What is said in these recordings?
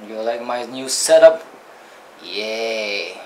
You like my new setup? Yeah.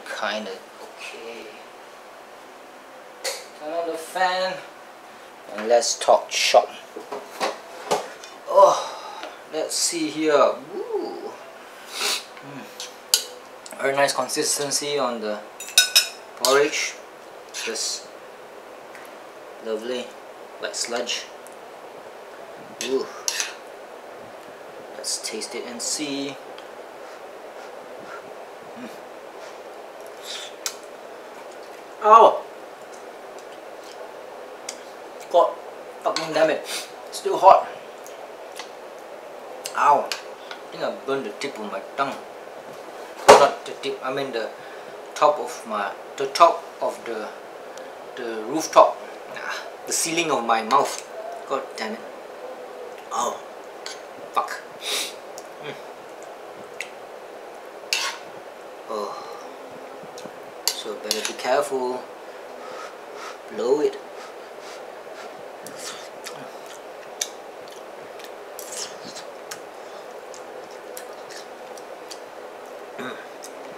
Kinda okay. Turn on the fan and let's talk shop. Oh, let's see here. Woo. Very nice consistency on the porridge. Just lovely, like sludge. Ooh. Let's taste it and see. Oh! God fucking damn it. Still hot. Ow. I think I burned the tip of my tongue. Not the tip, I mean the top of the rooftop. The ceiling of my mouth. God damn it. Oh. Fuck. Oh. So better be careful. Blow it.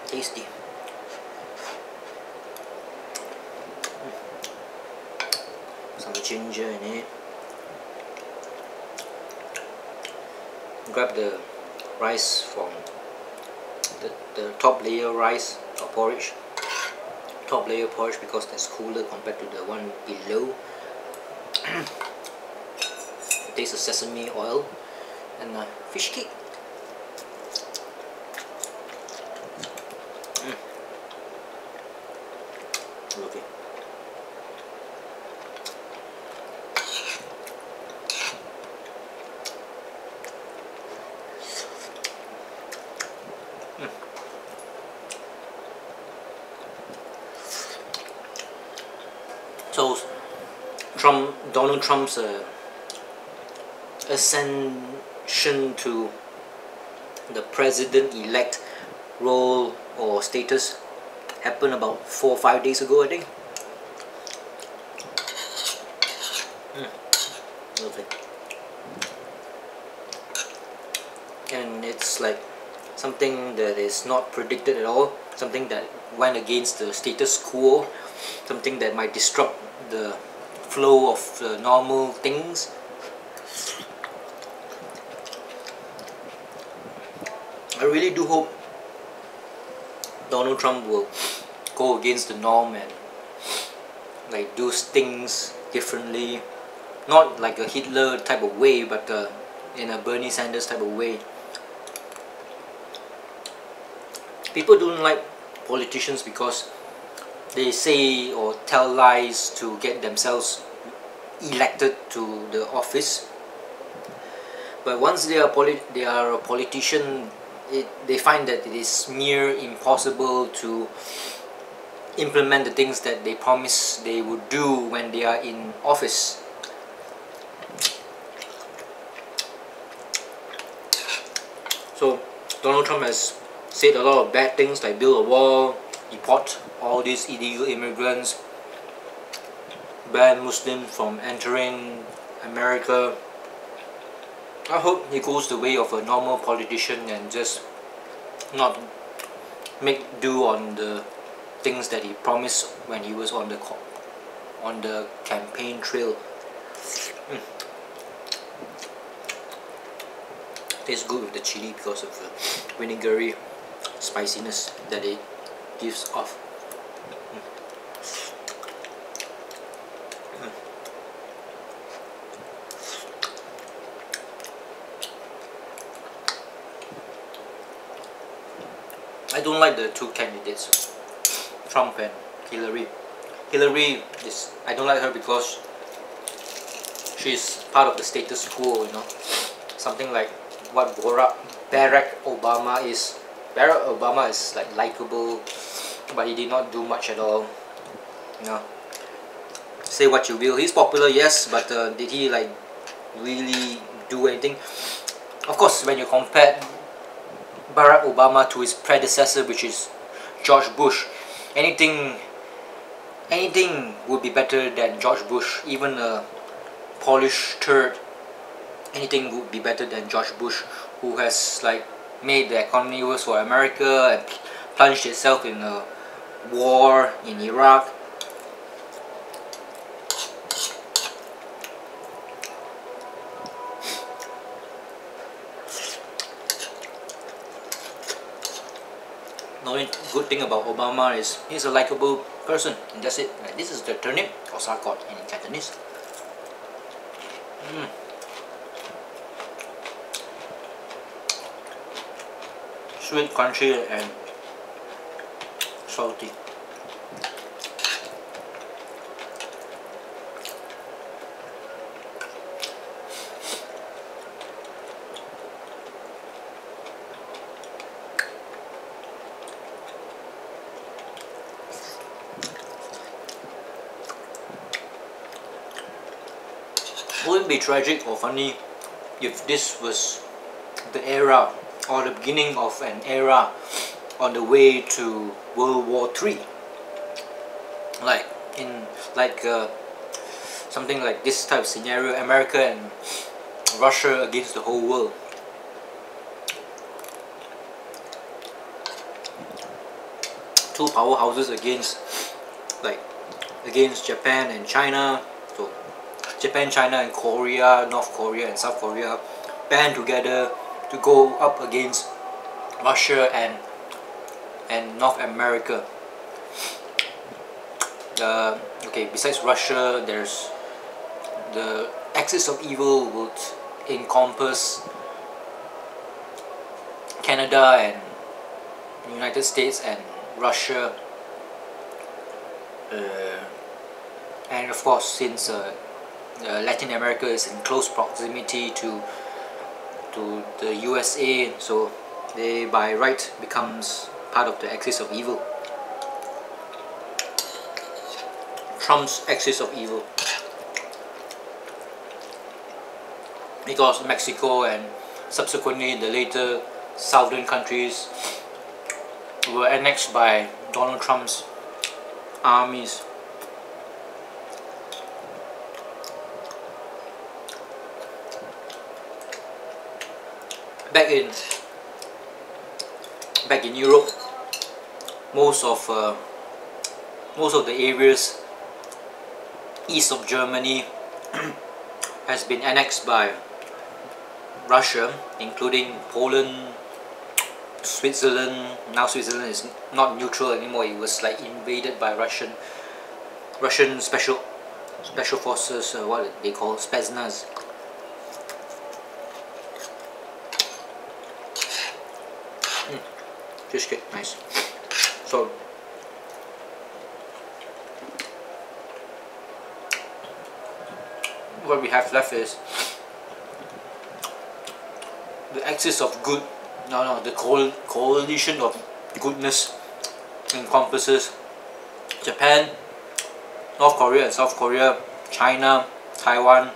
Tasty. Some ginger in it. Grab the rice from the top layer rice or porridge. Top layer porridge because that's cooler compared to the one below. Taste of sesame oil and fish cake. Lovely. So, Donald Trump's ascension to the president-elect role or status happened about 4 or 5 days ago, I think. Lovely. And it's like something that is not predicted at all, something that went against the status quo, something that might disrupt the flow of the normal things. I really do hope Donald Trump will go against the norm and like do things differently, not like a Hitler type of way, but in a Bernie Sanders type of way. People don't like politicians because they say or tell lies to get themselves elected to the office. But once they are a politician, they find that it is near impossible to implement the things that they promise they would do when they are in office. So Donald Trump has said a lot of bad things like build a wall, deport all these illegal immigrants, ban Muslims from entering America. I hope he goes the way of a normal politician and just not make do on the things that he promised when he was on the campaign trail. Tastes good with the chili because of the vinegary spiciness that it gives off. I don't like the two candidates, Trump and Hillary. Hillary is, I don't like her because she's part of the status quo, you know. Something like what Barack Obama is. Barack Obama is like likable, but he did not do much at all. You know, say what you will. He's popular, yes, but did he like really do anything? Of course, when you compare Barack Obama to his predecessor, which is George Bush, anything would be better than George Bush. Even a polished turd, anything would be better than George Bush, who has like made the economy worse for America and plunged itself in a war in Iraq. The only good thing about Obama is he's a likable person, and that's it. Like, this is the turnip or sarcot in Cantonese. Sweet, crunchy, and salty. Wouldn't it be tragic or funny if this was the era or the beginning of an era on the way to World War III? Like something like this type of scenario, America and Russia against the whole world. Two powerhouses against Japan and China. So Japan, China, and Korea, North Korea and South Korea band together to go up against Russia and North America. Okay, besides Russia, there's the axis of evil would encompass Canada and United States and Russia, and of course, since Latin America is in close proximity to the USA, so they by right becomes part of the axis of evil. Trump's axis of evil, because Mexico and subsequently the later southern countries were annexed by Donald Trump's armies. Back in Europe, most of the areas east of Germany has been annexed by Russia, including Poland, Switzerland. Now Switzerland is not neutral anymore. It was like invaded by Russian special forces, what they call Spetsnaz. Fish cake, nice. So what we have left is the axis of good. The coalition of goodness encompasses Japan, North Korea and South Korea, China, Taiwan,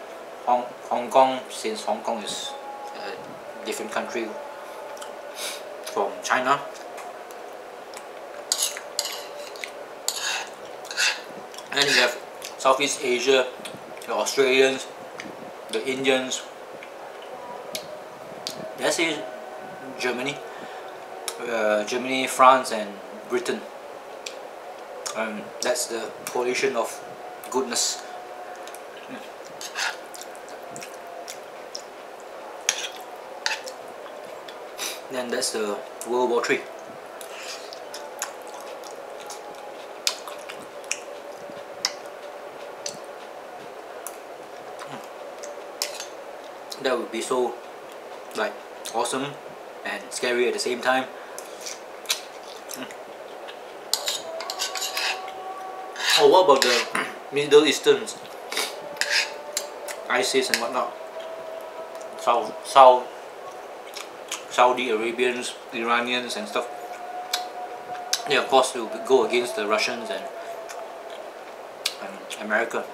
Hong Kong, since Hong Kong is a different country from China, and you have Southeast Asia, the Australians, the Indians. Did I say Germany? Germany, France, and Britain. That's the coalition of goodness. Then that's the World War III. That would be so like awesome and scary at the same time. Oh, what about the Middle Easterns, ISIS and whatnot? Saudi Arabians, Iranians and stuff. They of course will go against the Russians and America.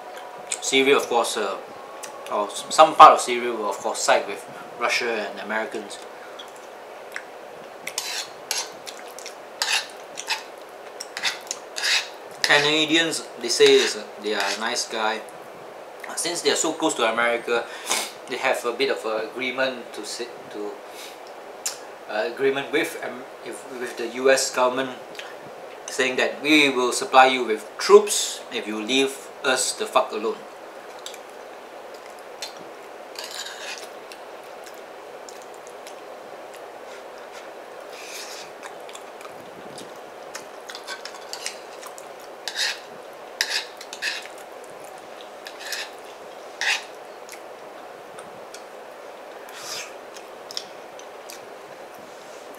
Syria, of course, or some part of Syria will of course side with Russia and Americans. Canadians, they say they are a nice guy. Since they are so close to America, they have a bit of an agreement to agreement with the US government, saying that we will supply you with troops if you leave us the fuck alone.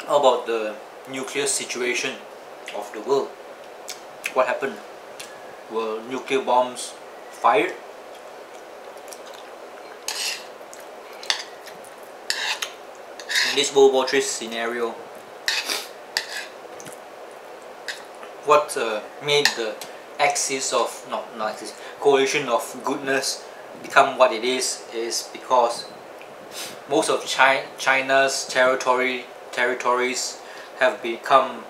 How about the nuclear situation of the world? What happened? Were nuclear bombs fired? In this World War III scenario, what made the axis of coalition of goodness become what it is because most of China's territories have become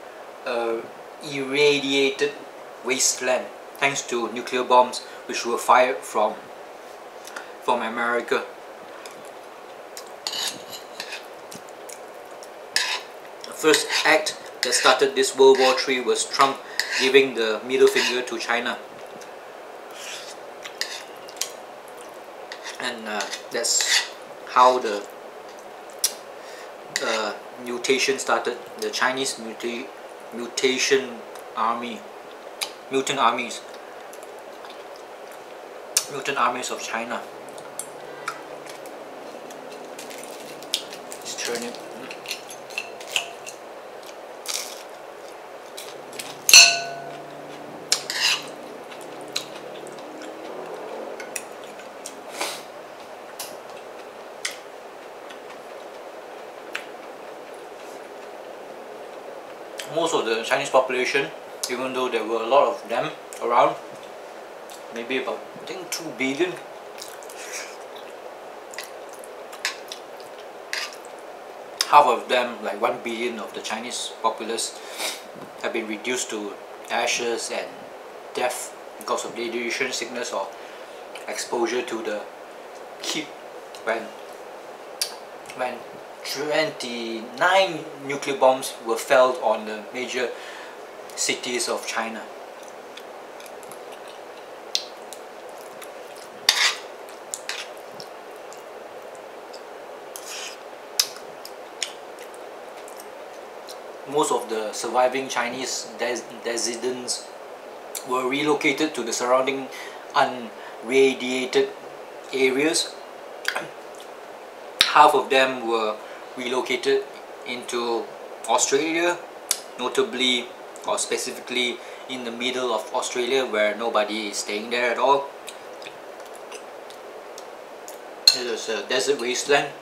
irradiated wasteland thanks to nuclear bombs which were fired from America. The first act that started this World War III was Trump giving the middle finger to China, and that's how the mutation started. The Chinese mutant armies of China. Let's turn it. Most of the Chinese population, even though there were a lot of them around, maybe about I think 2 billion, half of them, like 1 billion of the Chinese populace, have been reduced to ashes and death because of radiation sickness or exposure to the heat when 29 nuclear bombs were felled on the major cities of China. Most of the surviving Chinese dissidents were relocated to the surrounding unradiated areas. Half of them were relocated into Australia, notably or specifically in the middle of Australia where nobody is staying there at all. It was a desert wasteland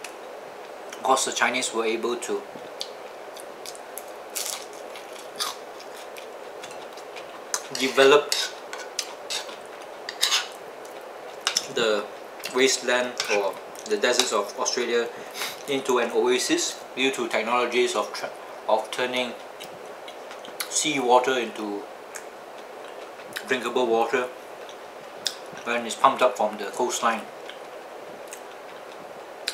because the Chinese were able to develop the wasteland or the deserts of Australia into an oasis due to technologies of turning seawater into drinkable water when it's pumped up from the coastline,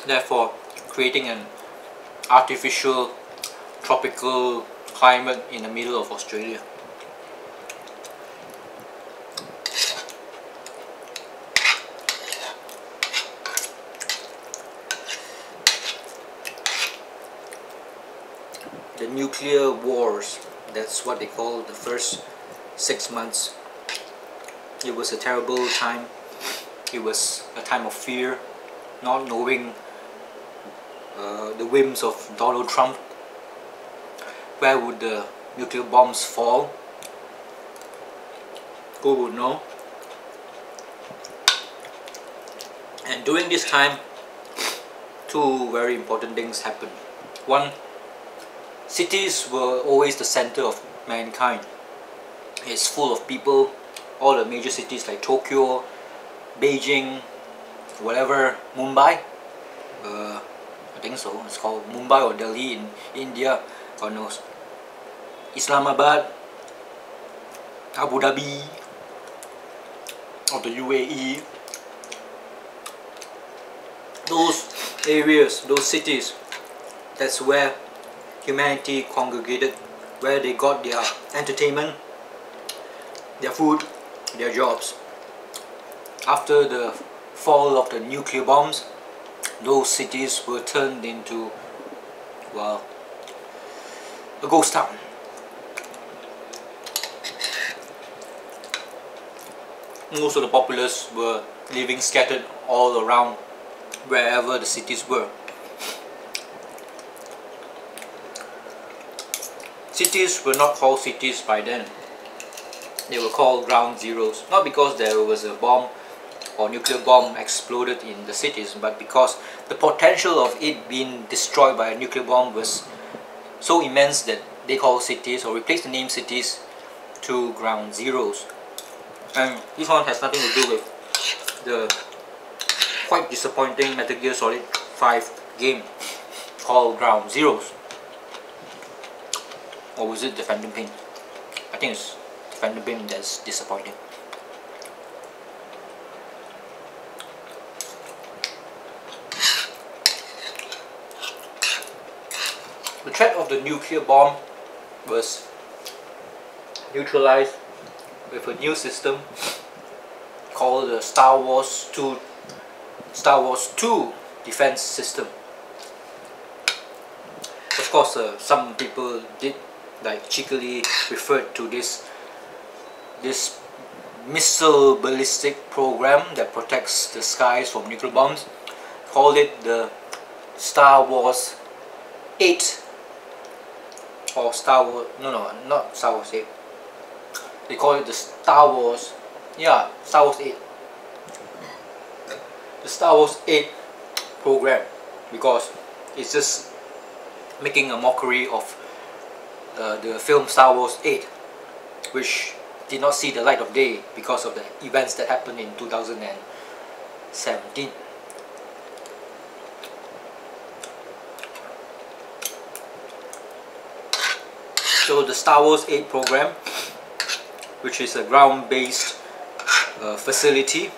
therefore creating an artificial tropical climate in the middle of Australia. The nuclear wars, that's what they call the first 6 months. It was a terrible time. It was a time of fear, not knowing the whims of Donald Trump. Where would the nuclear bombs fall? Who would know? And during this time, two very important things happened. One, cities were always the center of mankind. It's full of people. All the major cities like Tokyo, Beijing, whatever, Mumbai. I think so. It's called Mumbai or Delhi in India. God knows. Islamabad, Abu Dhabi, or the UAE. Those areas, those cities, that's where humanity congregated, where they got their entertainment, their food, their jobs. After the fall of the nuclear bombs, those cities were turned into, well, a ghost town. Most of the populace were living scattered all around wherever the cities were. Cities were not called cities by then. They were called ground zeros, not because there was a bomb or nuclear bomb exploded in the cities, but because the potential of it being destroyed by a nuclear bomb was so immense that they call cities, or replaced the name cities, to ground zeros. And this one has nothing to do with the quite disappointing Metal Gear Solid 5 game called Ground Zeroes. Or was it the Phantom Pain? I think it's the Phantom Pain that's disappointing. The threat of the nuclear bomb was neutralized with a new system called the Star Wars 2 defense system. Of course, some people did like cheekily refer to this missile ballistic program that protects the skies from nuclear bombs, called it the Star Wars 8, or Star Wars, no, not Star Wars 8. They call it the Star Wars, yeah, Star Wars 8. The Star Wars 8 program, because it's just making a mockery of the film Star Wars 8, which did not see the light of day because of the events that happened in 2017. So the Star Wars 8 program, which is a ground-based facility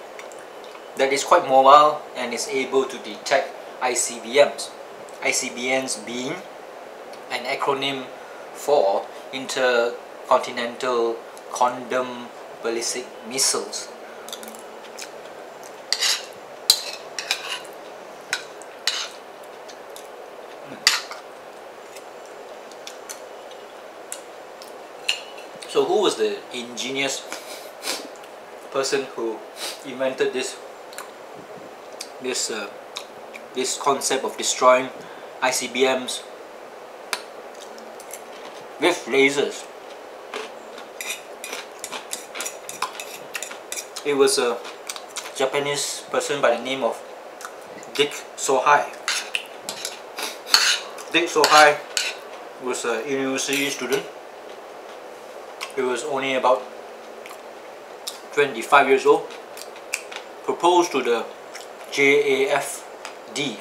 that is quite mobile and is able to detect ICBMs. ICBMs being an acronym for Intercontinental Condom Ballistic Missiles. So who was the ingenious person who invented this concept of destroying ICBMs with lasers? It was a Japanese person by the name of Dick Sohai. Dick Sohai was a university student. He was only about 25 years old. Proposed to the JAFD,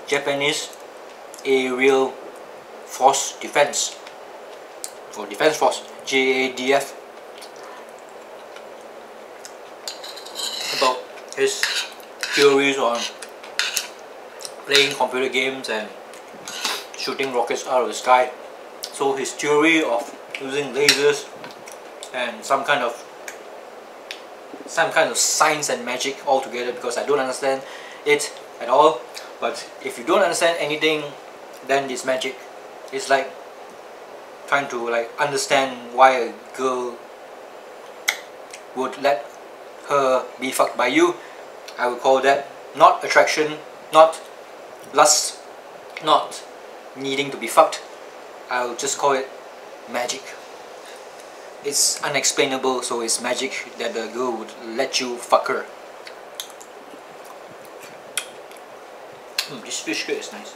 Japanese Aerial Force Defense, or Defense Force, JADF, about his theories on playing computer games and shooting rockets out of the sky. So his theory of using lasers and some kind of science and magic altogether, because I don't understand it at all. But if you don't understand anything, then it's magic. It's like trying to understand why a girl would let her be fucked by you. I would call that not attraction, not lust, not needing to be fucked. I would just call it magic. It's unexplainable, so it's magic that the girl would let you fuck her. This fish curd is nice.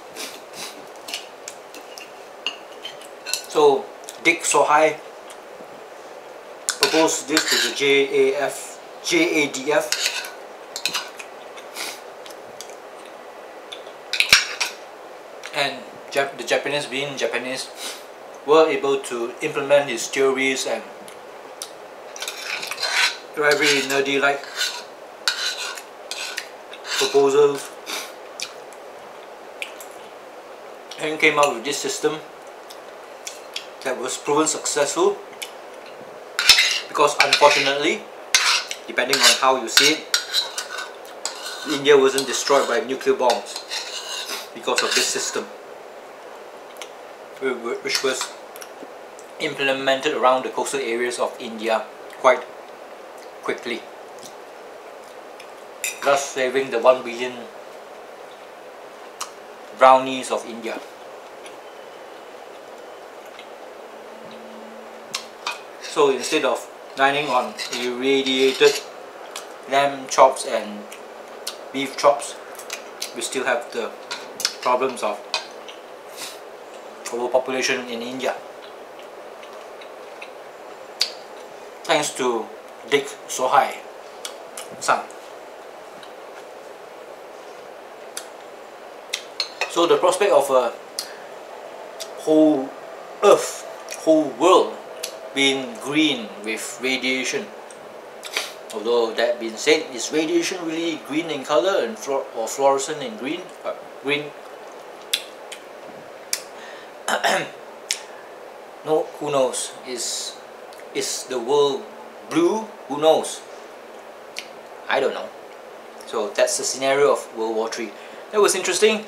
So Dick Sohai proposed this to the JADF, and the Japanese, being Japanese, were able to implement his theories and very nerdy like proposals, and came up with this system that was proven successful, because unfortunately, depending on how you see it, India wasn't destroyed by nuclear bombs because of this system, which was implemented around the coastal areas of India quite quickly, thus saving the 1 billion brownies of India. So instead of dining on irradiated lamb chops and beef chops, we still have the problems of overpopulation in India. Thanks to Dick Sohai son. So the prospect of a whole earth, whole world being green with radiation, although that being said, is radiation really green in color and or fluorescent in green? Green? No, who knows? Is the world blue? Who knows? I don't know. So that's the scenario of World War III. That was interesting.